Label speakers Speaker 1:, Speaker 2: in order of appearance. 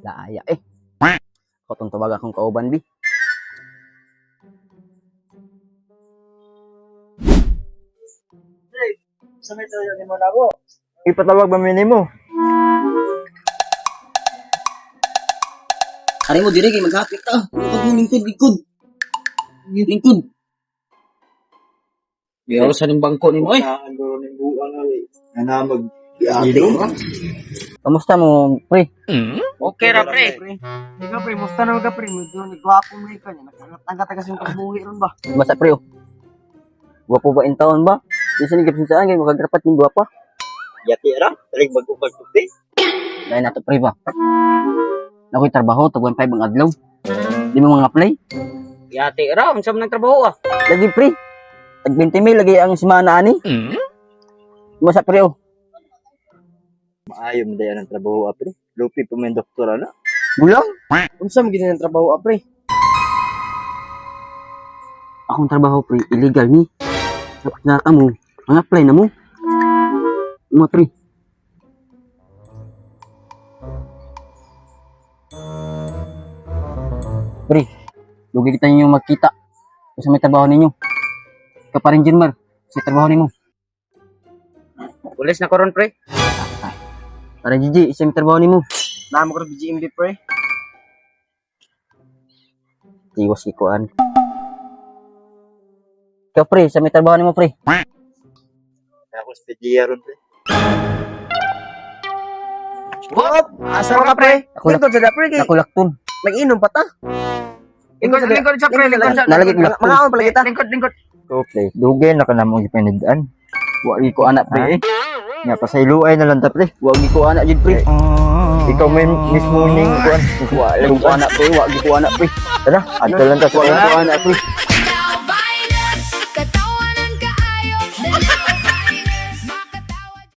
Speaker 1: Laaya eh. Kotong tawag akong kauban bi.
Speaker 2: Sa may tayo ni mo na ako.
Speaker 3: Ipatawag ba minimo?
Speaker 1: Ari mo dire kay maghapit ta. Lingkod. Lingkod. Pero sa ning bangko nimo eh.
Speaker 3: Naanduro ning buang nga mag
Speaker 1: Kamusta mo, pre?
Speaker 2: Okay ra pre. Ikaw pre, musta na ka pre? Medyo nagwapo mo ka niya. Nagtanggat kasi yung pagbuhi ron ba?
Speaker 1: Basta pre oh. Gwapo ba in taon ba? Di sa nigap saan kay makagrapat ning gwapa.
Speaker 3: yati ra, talig mag-ubag tugdi.
Speaker 1: Dahil nato pre ba? Nakoy trabaho tag 1.5 ang adlaw. Di mo mga apply.
Speaker 2: Yati ra, unsa man nagtrabaho ah?
Speaker 1: Lagi pre. Tag 20 mil lagi ang semana ani. Basta pre oh.
Speaker 3: Maayo man dayon ang trabaho apre. Lupi pa may doktor ana.
Speaker 1: Bulang.
Speaker 2: Unsa man gid ang trabaho ah pre?
Speaker 1: Akong trabaho pre illegal ni. Dapat na ka mo. Ang apply na mo. Mga pre. Pre, lugi kita ninyo magkita. Sa may trabaho ninyo. Kaparin Jinmar, sa trabaho ninyo.
Speaker 2: Pulis na karon pre.
Speaker 1: Para Gigi, sa may trabaho ninyo.
Speaker 2: Namo ko BGMD pre.
Speaker 1: Tiwas ikuan. Ikaw pre, sa may trabaho ninyo pre.
Speaker 3: Ako sa PGR ron pre.
Speaker 2: What? Asa ka pre?
Speaker 1: Ako
Speaker 2: Lingkod sa pre kay
Speaker 1: Nakulakton.
Speaker 2: nag-inom pa ta. Lingkod sa pre, lingkod sa.
Speaker 1: Nalagay ko lakton.
Speaker 2: Mga pala kita. Lingkod.
Speaker 3: Go play. Dugay na ka na mong ipinidaan.
Speaker 1: Wagi ko anak pre eh.
Speaker 3: Nga pa sa iluay na lang ta pre.
Speaker 1: Wagi ko anak jud pre.
Speaker 3: Ikaw may mismo ning kuan.
Speaker 1: Wagi ko anak pre, wagi ko anak pre.
Speaker 3: Tara, adto lang ta sa
Speaker 1: Wagi ko anak pre.